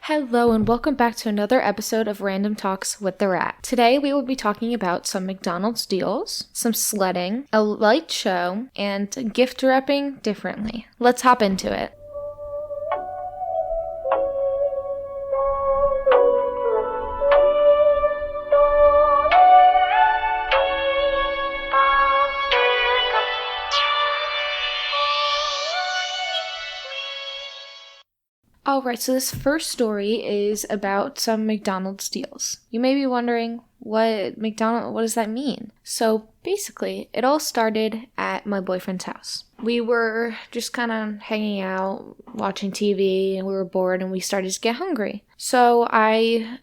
Hello and welcome back to another episode of Random Talks with the Rat. Today we will be talking about some McDonald's deals, some sledding, a light show, and gift wrapping differently. Let's hop into it. Alright, so this first story is about some McDonald's deals. You may be wondering, what does that mean? So basically, it all started at my boyfriend's house. We were just kind of hanging out, watching TV, and we were bored, and we started to get hungry. So I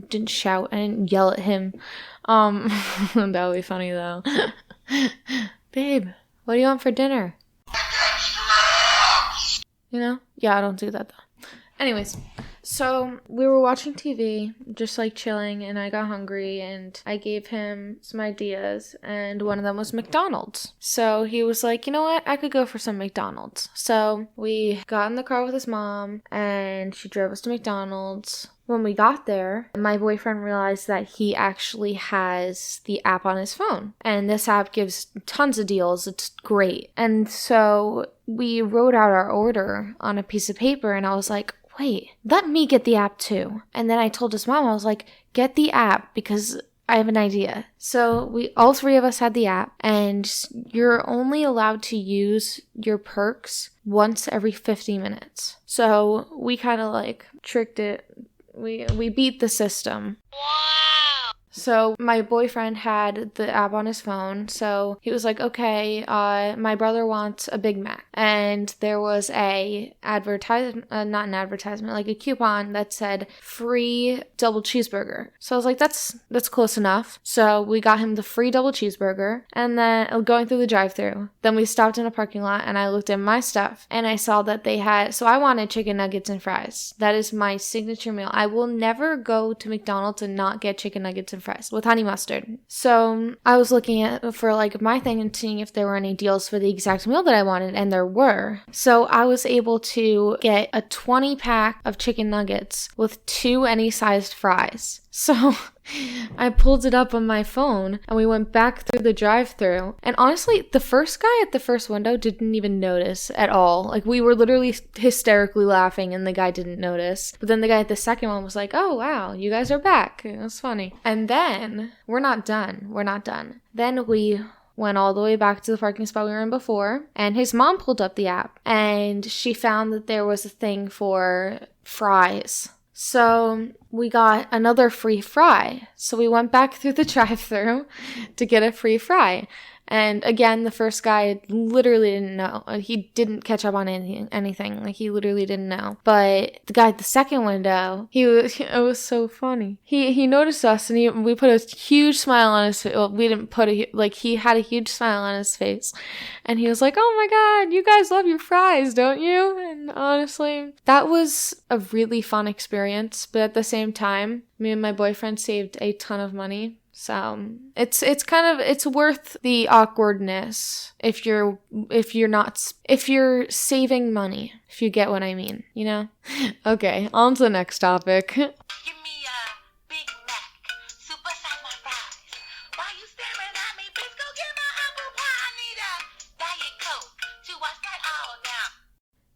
didn't yell at him. That would be funny though. Babe, what do you want for dinner? You know? Yeah, I don't do that though. Anyways, so we were watching TV, just like chilling, and I got hungry, and I gave him some ideas, and one of them was McDonald's. So he was like, you know what? I could go for some McDonald's. So we got in the car with his mom, and she drove us to McDonald's. When we got there, my boyfriend realized that he actually has the app on his phone. And this app gives tons of deals. It's great. And so we wrote out our order on a piece of paper, and I was like, wait, let me get the app too. And then I told his mom, I was like, get the app because I have an idea. So all three of us had the app, and you're only allowed to use your perks once every 50 minutes. So we kind of like tricked it. We beat the system. Wow. So my boyfriend had the app on his phone, so he was like, okay, my brother wants a Big Mac. And there was a not an advertisement, like a coupon that said free double cheeseburger. So I was like, that's close enough. So we got him the free double cheeseburger, and then going through the drive-thru. Then we stopped in a parking lot, and I looked at my stuff, and I saw that they had, so I wanted chicken nuggets and fries. That is my signature meal. I will never go to McDonald's and not get chicken nuggets and fries with honey mustard. So I was looking for like my thing and seeing if there were any deals for the exact meal that I wanted, and there were. So I was able to get a 20 pack of chicken nuggets with 2 any sized fries. So I pulled it up on my phone, and we went back through the drive-thru. And honestly, the first guy at the first window didn't even notice at all. Like, we were literally hysterically laughing, and the guy didn't notice. But then the guy at the second one was like, oh, wow, you guys are back. It was funny. And then, we're not done. Then we went all the way back to the parking spot we were in before, and his mom pulled up the app, and she found that there was a thing for fries. So we got another free fry. So we went back through the drive-thru to get a free fry. And again, the first guy literally didn't know. He didn't catch up on anything. Like, he literally didn't know. But the guy at the second window, it was so funny. He noticed us, and we put a huge smile on his face. Well, we didn't put he had a huge smile on his face. And he was like, oh my God, you guys love your fries, don't you? And honestly, that was a really fun experience. But at the same time, me and my boyfriend saved a ton of money. So it's worth the awkwardness if you're saving money, if you get what I mean, you know? Okay, on to the next topic. Give me a Big Mac, supersize my fries. Why you staring at me, bitch? Go get my apple pie. I need a Diet Coke to wash that all down.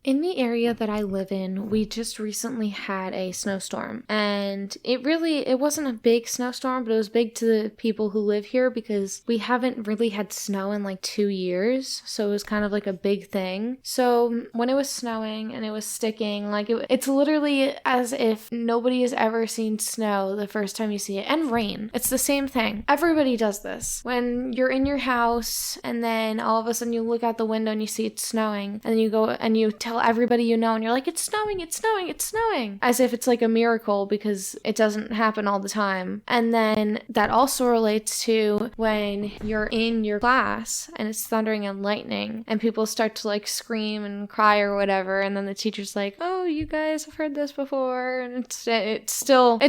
In the area that I live in, we just recently had a snowstorm, and it wasn't a big snowstorm, but it was big to the people who live here because we haven't really had snow in like 2 years, so it was kind of like a big thing. So when it was snowing and it was sticking, like it's literally as if nobody has ever seen snow the first time you see it, and rain. It's the same thing. Everybody does this. When you're in your house and then all of a sudden you look out the window and you see it's snowing, and then you go and you tell everybody you know, and you're like, it's snowing, as if it's like a miracle because it doesn't happen all the time. And then that also relates to when you're in your class and it's thundering and lightning and people start to like scream and cry or whatever, and then the teacher's like, oh, you guys have heard this before, and it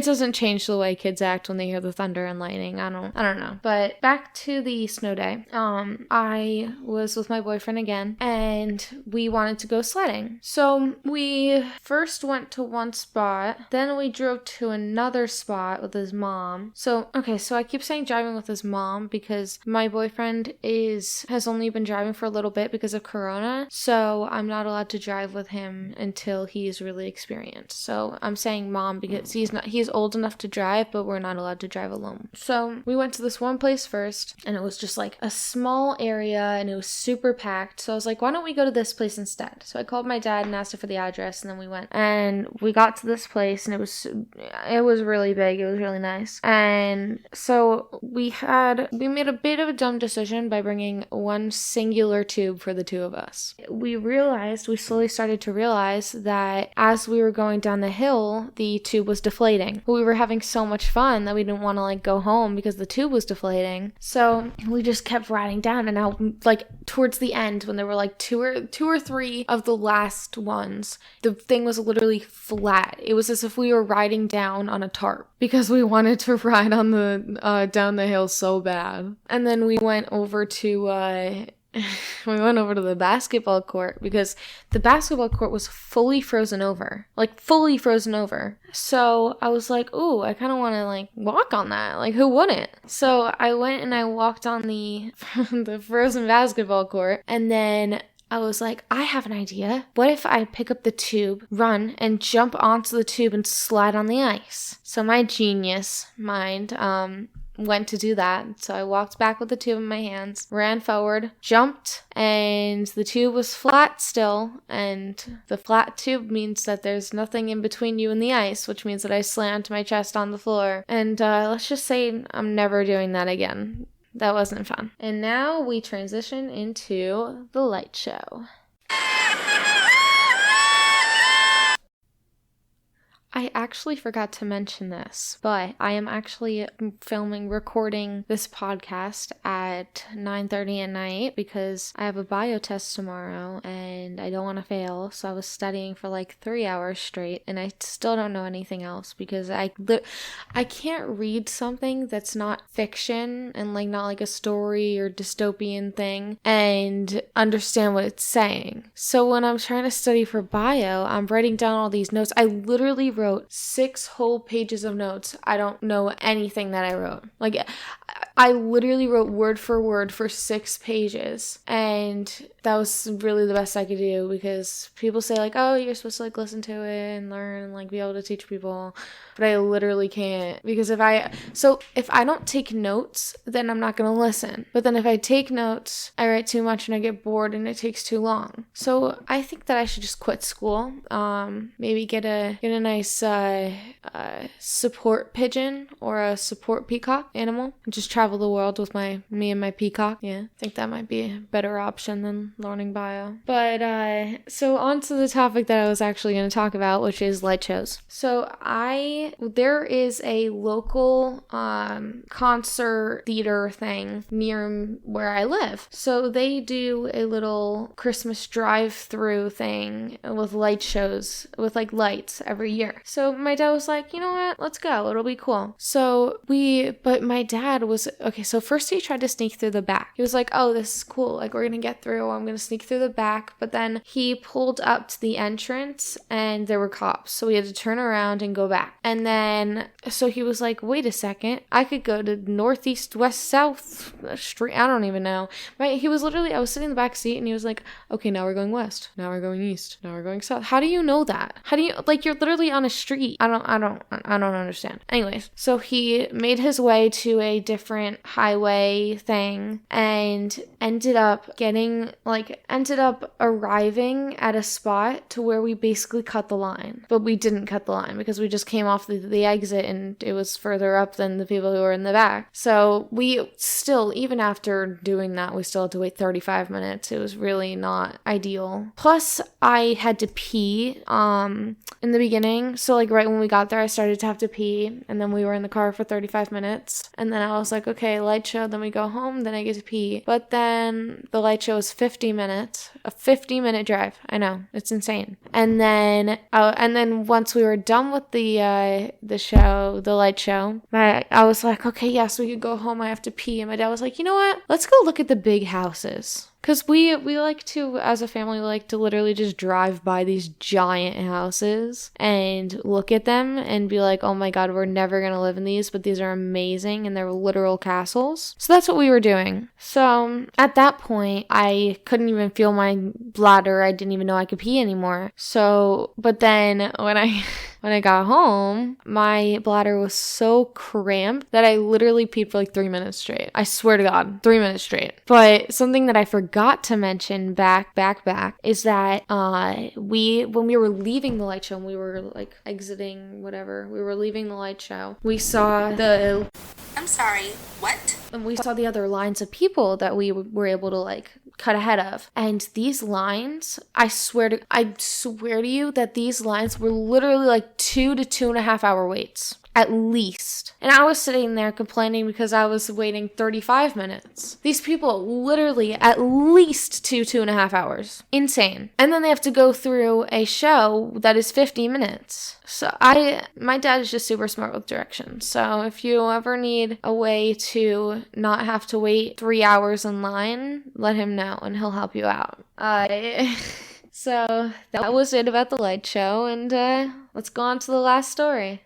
doesn't change the way kids act when they hear the thunder and lightning. I don't know. But back to the snow day. I was with my boyfriend again, and we wanted to go sledding. So we first went to one spot, then we drove to another spot with his mom. So I keep saying driving with his mom because my boyfriend has only been driving for a little bit because of Corona. So I'm not allowed to drive with him until he's really experienced. So I'm saying mom because he's old enough to drive, but we're not allowed to drive alone. So we went to this one place first, and it was just like a small area and it was super packed. So I was like, why don't we go to this place instead? So I called my dad and asked him for the address, and then we went and we got to this place, and it was really big. It was really nice. And so we made a bit of a dumb decision by bringing one singular tube for the two of us. We slowly started to realize that as we were going down the hill, the tube was deflating. But we were having so much fun that we didn't want to like go home because the tube was deflating. So we just kept riding down, and now like towards the end when there were like two or three of the last ones, the thing was literally flat. It was as if we were riding down on a tarp because we wanted to ride on the down the hill so bad. And then we went over to the basketball court because the basketball court was fully frozen over. So I was like, ooh, I kind of want to like walk on that. Like, who wouldn't? So I went and I walked on the frozen basketball court, and then I was like, I have an idea. What if I pick up the tube, run, and jump onto the tube and slide on the ice? So my genius mind went to do that. So I walked back with the tube in my hands, ran forward, jumped, and the tube was flat still. And the flat tube means that there's nothing in between you and the ice, which means that I slammed my chest on the floor. And let's just say I'm never doing that again. That wasn't fun. And now we transition into the light show. I actually forgot to mention this, but I am actually recording this podcast at 9:30 at night because I have a bio test tomorrow and I don't want to fail. So I was studying for like 3 hours straight, and I still don't know anything else because I can't read something that's not fiction and like not like a story or dystopian thing and understand what it's saying. So when I'm trying to study for bio, I'm writing down all these notes. I literally wrote 6 whole pages of notes. I don't know anything that I wrote. Like, I literally wrote word for word for 6 pages, and that was really the best I could do because people say like, oh, you're supposed to like listen to it and learn and like be able to teach people, but I literally can't because if I don't take notes, then I'm not gonna listen. But then if I take notes, I write too much and I get bored and it takes too long. So I think that I should just quit school. Maybe get a nice support pigeon or a support peacock animal and just travel the world with me and my peacock. Yeah, I think that might be a better option than learning bio. But so on to the topic that I was actually going to talk about, which is light shows. So there is a local concert theater thing near where I live. So they do a little Christmas drive-through thing with light shows with like lights every year. So my dad was like, you know what? Let's go. It'll be cool. But my dad was, okay, so first he tried to sneak through the back. He was like, oh, this is cool. Like, we're going to get through. I'm going to sneak through the back. But then he pulled up to the entrance and there were cops. So we had to turn around and go back. And then, so he was like, wait a second. I could go to northeast, west, south street. I don't even know. Right? He was literally, I was sitting in the back seat and he was like, okay, now we're going west. Now we're going east. Now we're going south. How do you know that? How do you, like, you're literally on a street. I don't understand. Anyways, so he made his way to a different highway thing and ended up arriving at a spot to where we basically cut the line. But we didn't cut the line because we just came off the exit and it was further up than the people who were in the back. So we still, even after doing that, we still had to wait 35 minutes. It was really not ideal. Plus, I had to pee in the beginning. So like right when we got there, I started to have to pee, and then we were in the car for 35 minutes, and then I was like, okay, light show, then we go home, then I get to pee. But then the light show is 50 minutes, a 50-minute drive. I know, it's insane. And then once we were done with the light show, I was like, okay, yes, we could go home, I have to pee. And my dad was like, you know what, let's go look at the big houses. Because we like to, as a family, we like to literally just drive by these giant houses and look at them and be like, oh my god, we're never going to live in these, but these are amazing and they're literal castles. So that's what we were doing. So at that point, I couldn't even feel my bladder. I didn't even know I could pee anymore. So, but then when I got home, my bladder was so cramped that I literally peed for like 3 minutes straight. I swear to God, 3 minutes straight. But something that I forgot to mention back is that when we were leaving the light show and we were like exiting whatever, we were leaving the light show, we saw I'm sorry, what? and we saw the other lines of people that we were able to like cut ahead of. And these lines, I swear to you that these lines were literally like 2 to 2.5 hour waits. At least. And I was sitting there complaining because I was waiting 35 minutes. These people literally at least 2.5 hours. Insane. And then they have to go through a show that is 50 minutes. So my dad is just super smart with directions. So if you ever need a way to not have to wait 3 hours in line, let him know and he'll help you out. So that was it about the light show, and let's go on to the last story.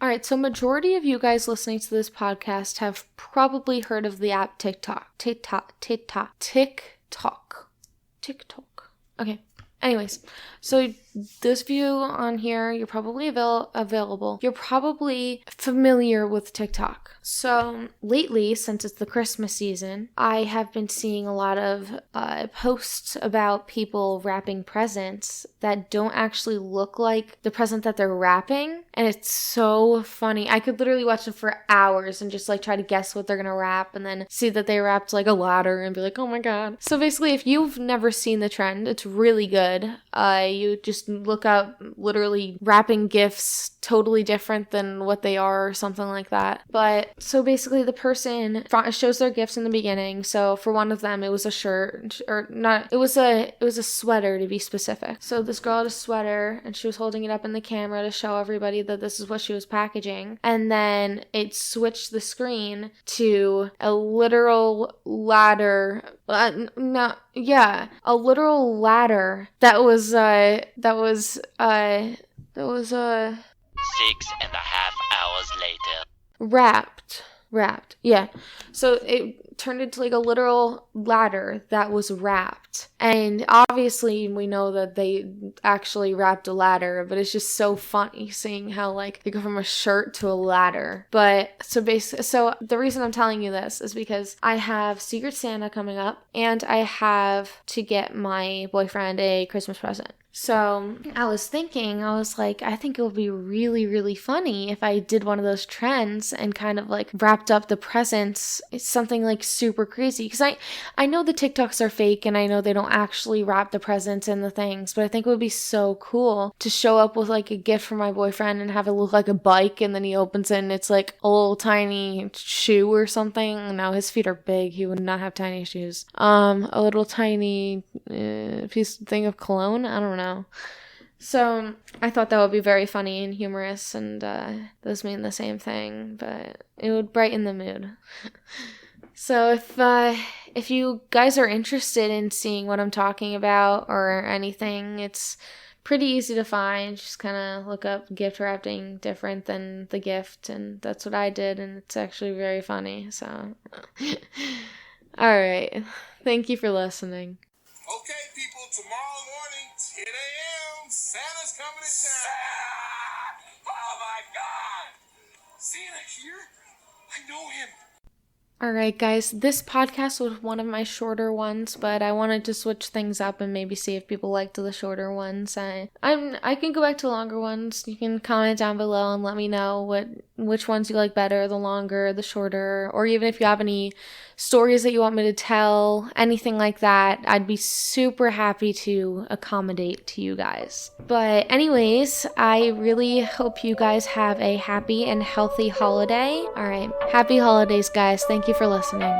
Alright, so majority of you guys listening to this podcast have probably heard of the app TikTok. TikTok. Okay. Anyways, so those of you on here, you're probably available. You're probably familiar with TikTok. So lately, since it's the Christmas season, I have been seeing a lot of posts about people wrapping presents that don't actually look like the present that they're wrapping. And it's so funny. I could literally watch them for hours and just like try to guess what they're going to wrap and then see that they wrapped like a ladder and be like, oh my god. So basically, if you've never seen the trend, it's really good. You just look up literally wrapping gifts totally different than what they are or something like that. But so basically the person shows their gifts in the beginning. So for one of them, it was a shirt, or not, it was a sweater to be specific. So this girl had a sweater and she was holding it up in the camera to show everybody that this is what she was packaging. And then it switched the screen to a literal ladder. A literal ladder that was 6.5 hours later. Wrapped. Yeah. So it turned into like a literal ladder that was wrapped. And obviously we know that they actually wrapped a ladder, but it's just so funny seeing how like they go from a shirt to a ladder. But so the reason I'm telling you this is because I have Secret Santa coming up and I have to get my boyfriend a Christmas present. So I was like, I think it would be really, really funny if I did one of those trends and kind of like wrapped up the presents. It's something like super crazy. Because I know the TikToks are fake and I know they don't actually wrap the presents and the things, but I think it would be so cool to show up with like a gift for my boyfriend and have it look like a bike, and then he opens it and it's like a little tiny shoe or something. No, his feet are big. He would not have tiny shoes. A little tiny thing of cologne. I don't know. So I thought that would be very funny and humorous, and those mean the same thing, but it would brighten the mood. So if you guys are interested in seeing what I'm talking about or anything, it's pretty easy to find. Just kind of look up gift wrapping different than the gift, and that's what I did, and it's actually very funny. So all right, thank you for listening. Okay, people, tomorrow morning, 10 a.m., Santa's coming to town. Oh, my God. Santa here? I know him. Alright guys, this podcast was one of my shorter ones, but I wanted to switch things up and maybe see if people liked the shorter ones. I can go back to longer ones. You can comment down below and let me know which ones you like better, the longer, the shorter, or even if you have any stories that you want me to tell, anything like that. I'd be super happy to accommodate to you guys. But anyways, I really hope you guys have a happy and healthy holiday. Alright, happy holidays guys. Thank you for listening.